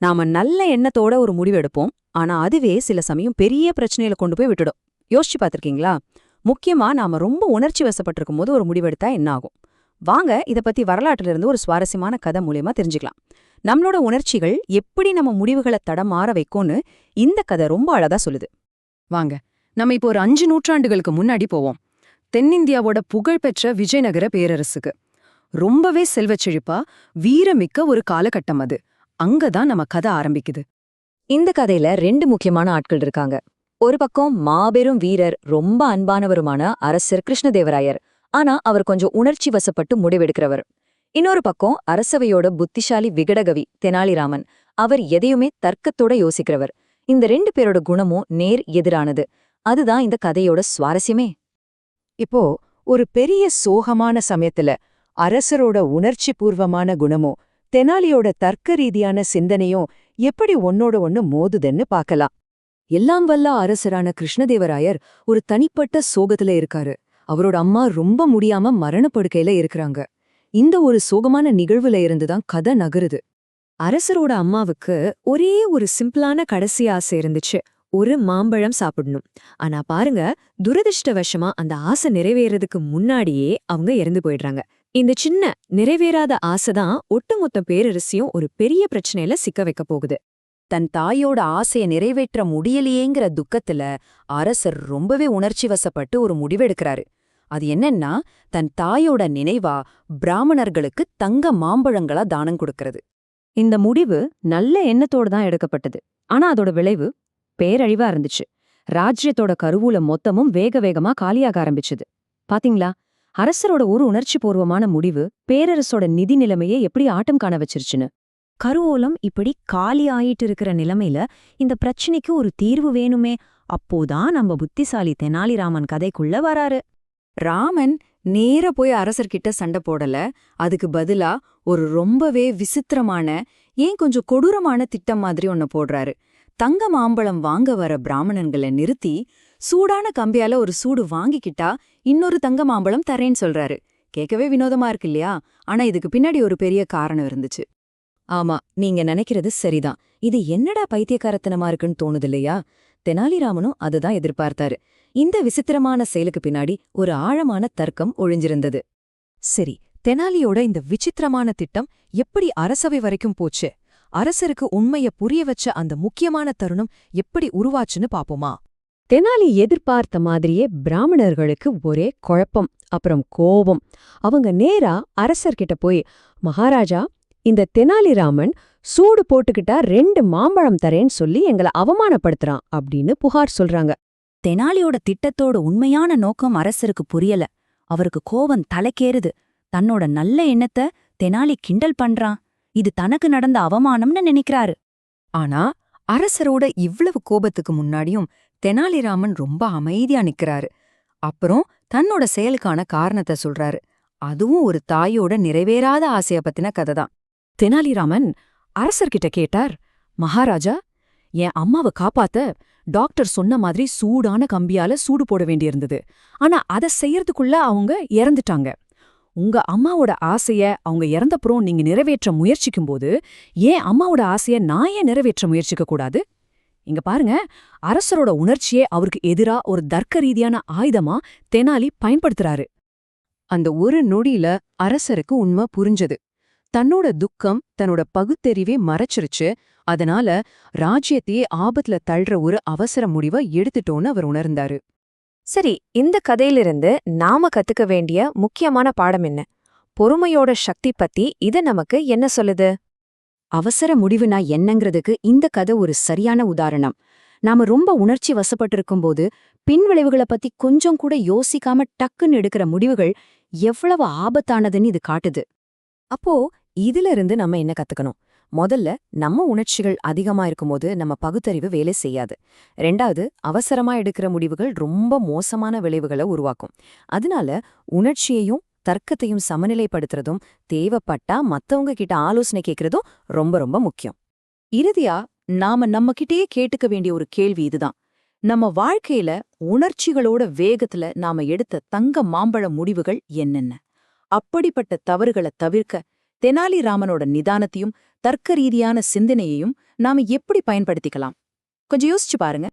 நாம நல்ல எண்ணத்தோட ஒரு முடிவு எடுப்போம், ஆனா அதுவே சில சமயம் பெரிய பிரச்சனையில கொண்டு போய் விட்டுடும். யோசிச்சு பார்த்திருக்கீங்களா? முக்கியமா நாம ரொம்ப உணர்ச்சி வசப்பட்டிருக்கும் போது ஒரு முடிவெடுத்தா என்ன ஆகும்? வாங்க இத பத்தி வரலாற்றுல இருந்து ஒரு சுவாரஸ்யமான கதை மூலியமா தெரிஞ்சுக்கலாம். நம்மளோட உணர்ச்சிகள் எப்படி நம்ம முடிவுகளை தடமாற வைக்கும்னு இந்த கதை ரொம்ப அழகா சொல்லுது. வாங்க நம்ம இப்போ ஒரு 5 நூற்றாண்டுகளுக்கு முன்னாடி போவோம். தென்னிந்தியாவோட புகழ்பெற்ற விஜயநகர பேரரசுக்கு. ரொம்பவே செல்வச் செழிப்பா வீரமிக்க ஒரு காலகட்டம் அது. அங்கதான் நம்ம கதை ஆரம்பிக்குது. இந்த கதையில 2 முக்கியமான ஆட்கள் இருக்காங்க. ஒரு பக்கம் மாபெரும் வீரர், ரொம்ப அன்பானவருமான அரசர் கிருஷ்ணதேவராயர். ஆனா அவர் கொஞ்சம் உணர்ச்சி வசப்பட்டு முடிவெடுக்கிறவர். இன்னொரு பக்கம் அரசவையோட புத்திசாலி விகடகவி தெனாலிராமன். அவர் எதையுமே தர்க்கத்தோட யோசிக்கிறவர். இந்த 2 பேரோட குணமும் நேர் எதிரானது. அதுதான் இந்த கதையோட சுவாரஸ்யமே. இப்போ ஒரு பெரிய சோகமான சமயத்துல அரசரோட உணர்ச்சி பூர்வமான குணமும் தெனாலியோட தர்க்க ரீதியான சிந்தனையும் எப்படி ஒன்னோட ஒன்னு மோதுதுன்னு பார்க்கலாம். எல்லாம் வல்ல அரசரான கிருஷ்ணதேவராயர் ஒரு தனிப்பட்ட சோகத்துல இருக்காரு. அவரோட அம்மா ரொம்ப முடியாம மரணப்படுக்கையில இருக்கிறாங்க. இந்த ஒரு சோகமான நிகழ்வுல இருந்துதான் கதை நகருது. அரசரோட அம்மாவுக்கு ஒரே ஒரு சிம்பிளான கடைசி ஆசை இருந்துச்சு, ஒரு மாம்பழம் சாப்பிடணும். ஆனா பாருங்க, துரதிர்ஷ்டவசமா அந்த ஆசை நிறைவேறதுக்கு முன்னாடியே அவங்க இறந்து போயிடுறாங்க. இந்த சின்ன நிறைவேறாத ஆசைதான் ஒட்டுமொத்த பேரரசியும் ஒரு பெரிய பிரச்சனையில சிக்க வைக்க போகுது. தன் தாயோட ஆசைய நிறைவேற்ற முடியலையேங்கிற துக்கத்துல அரசர் ரொம்பவே உணர்ச்சி வசப்பட்டு ஒரு முடிவெடுக்கிறாரு. அது என்னன்னா, தன் தாயோட நினைவா பிராமணர்களுக்கு தங்க மாம்பழங்களா தானம் கொடுக்கறது. இந்த முடிவு நல்ல எண்ணத்தோடு தான் எடுக்கப்பட்டது. ஆனா அதோட விளைவு பேரழிவா இருந்துச்சு. ராஜ்யத்தோட கருவூல மொத்தமும் வேக வேகமா காலியாக ஆரம்பிச்சுது. பாத்தீங்களா, அரசரோட ஒரு உணர்ச்சி பூர்வமான முடிவு பேரரசோட நிதி நிலைமையை எப்படி ஆட்டம் காண வச்சிருச்சுன்னு. கருவூலம் இப்படி காலி ஆயிட்டு இருக்கிற நிலைமையில இந்த பிரச்சனைக்கு ஒரு தீர்வு வேணுமே. அப்போதான் நம்ம புத்திசாலி தெனாலிராமன் கதைக்குள்ள வராரு. ராமன் நேர போய் அரசர்கிட்ட சண்டை போடல. அதுக்கு பதிலா ஒரு ரொம்பவே விசித்திரமான, ஏன் கொஞ்சம் கொடூரமான திட்டம் மாதிரி ஒன்ன போடுறாரு. தங்க மாம்பழம் வாங்க வர பிராமணன்களை நிறுத்தி சூடான கம்பியால ஒரு சூடு வாங்கிக்கிட்டா இன்னொரு தங்க மாம்பழம் தரேன்னு சொல்றாரு. கேட்கவே வினோதமா இருக்கு இல்லையா? ஆனா இதுக்கு பின்னாடி ஒரு பெரிய காரணம் இருந்துச்சு. ஆமா, நீங்க நினைக்கிறது சரிதான். இது என்னடா பைத்தியக்காரத்தனமா இருக்குன்னு தோணுது இல்லையா? தெனாலிராமனும் அதுதான் எதிர்பார்த்தாரு. இந்த விசித்திரமான செயலுக்கு பின்னாடி ஒரு ஆழமான தர்க்கம் ஒழிஞ்சிருந்தது. சரி, தெனாலியோட இந்த விசித்திரமான திட்டம் எப்படி அரசவை வரைக்கும் போச்சு? அரசருக்கு உண்மைய புரிய வச்ச அந்த முக்கியமான தருணம் எப்படி உருவாச்சுன்னு பாப்போமா? தெனாலி எதிர்பார்த்த மாதிரியே பிராமணர்களுக்கு ஒரே குழப்பம், அப்புறம் கோபம். அவங்க நேரா அரசர்கிட்ட போய், மகாராஜா, இந்த தெனாலிராமன் சூடு போட்டுக்கிட்டா 2 மாம்பழம் தரேன்னு சொல்லி எங்களை அவமானப்படுத்துறான் அப்படின்னு புகார் சொல்றாங்க. தெனாலியோட திட்டத்தோட உண்மையான நோக்கம் அரசருக்கு புரியல. அவருக்கு கோவம் தலைக்கேறுது. தன்னோட நல்ல எண்ணத்தை தெனாலி கிண்டல் பண்றான். இது தனக்கு நடந்த அவமானம்னு நினைக்கிறாரு. ஆனா அரசரோட இவ்வளவு கோபத்துக்கு முன்னாடியும் தெனாலிராமன் ரொம்ப அமைதியா நிக்கிறாரு. அப்புறம் தன்னோட செயலுக்கான காரணத்தை சொல்றாரு. அதுவும் ஒரு தாயோட நிறைவேறாத ஆசைய பத்தின கதைதான். தெனாலிராமன் அரசர்கிட்ட கேட்டார், மகாராஜா, என் அம்மாவை காப்பாத்த டாக்டர் சொன்ன மாதிரி சூடான கம்பியால சூடு போட வேண்டியிருந்தது. ஆனா அதை செய்யறதுக்குள்ள அவங்க இறந்துட்டாங்க. உங்க அம்மாவோட ஆசைய அவங்க இறந்தப்புறம் நீங்க நிறைவேற்ற முயற்சிக்கும்போது ஏன் அம்மாவோட ஆசைய நான் ஏன் நிறைவேற்ற முயற்சிக்க கூடாது? இங்க பாருங்க, அரசரோட உணர்ச்சியே அவருக்கு எதிரா ஒரு தர்க்க ரீதியான ஆயுதமா தெனாலி பயன்படுத்துறாரு. அந்த ஒரு நொடியில அரசருக்கு உண்மை புரிஞ்சது. தன்னோட துக்கம் தன்னோட பகுத்தறிவே மறைச்சிருச்சு. அதனால ராஜ்யத்தையே ஆபத்துல தள்ளுற ஒரு அவசர முடிவை எடுத்துட்டோன்னு அவர் உணர்ந்தாரு. சரி, இந்த கதையிலிருந்து நாம கத்துக்க வேண்டிய முக்கியமான பாடம் என்ன? பொறுமையோட சக்தி பத்தி இது நமக்கு என்ன சொல்லுது? அவசர முடிவுனா என்னங்கிறதுக்கு இந்த கதை ஒரு சரியான உதாரணம். நாம ரொம்ப உணர்ச்சி வசப்பட்டிருக்கும்போது பின்விளைவுகளை பத்தி கொஞ்சம் கூட யோசிக்காம டக்குன்னு எடுக்கிற முடிவுகள் எவ்வளவு ஆபத்தானதுன்னு இது காட்டுது. அப்போ இதுல இருந்து நம்ம என்ன கத்துக்கணும்? முதல்ல, நம்ம உணர்ச்சிகள் அதிகமா இருக்கும்போது நம்ம பகுத்தறிவு வேலை செய்யாது. 2வது, அவசரமா எடுக்கிற முடிவுகள் ரொம்ப மோசமான விளைவுகளை உருவாக்கும். அதனால உணர்ச்சியையும் தர்க்கத்தையும் சமநிலைப்படுத்துறதும், தேவைப்பட்டா மத்தவங்க கிட்ட ஆலோசனை கேட்கறதும் ரொம்ப ரொம்ப முக்கியம். இறுதியா நாம நம்மகிட்டயே கேட்டுக்க வேண்டிய ஒரு கேள்வி இதுதான். நம்ம வாழ்க்கையில உணர்ச்சிகளோட வேகத்துல நாம எடுத்த தங்க மாம்பழ முடிவுகள் என்னென்ன? அப்படிப்பட்ட தவறுகளை தவிர்க்க தெனாலிராமனோட நிதானத்தையும் தர்க்க ரீதியான சிந்தனையையும் நாம எப்படி பயன்படுத்திக்கலாம்? கொஞ்சம் யோசிச்சு பாருங்க.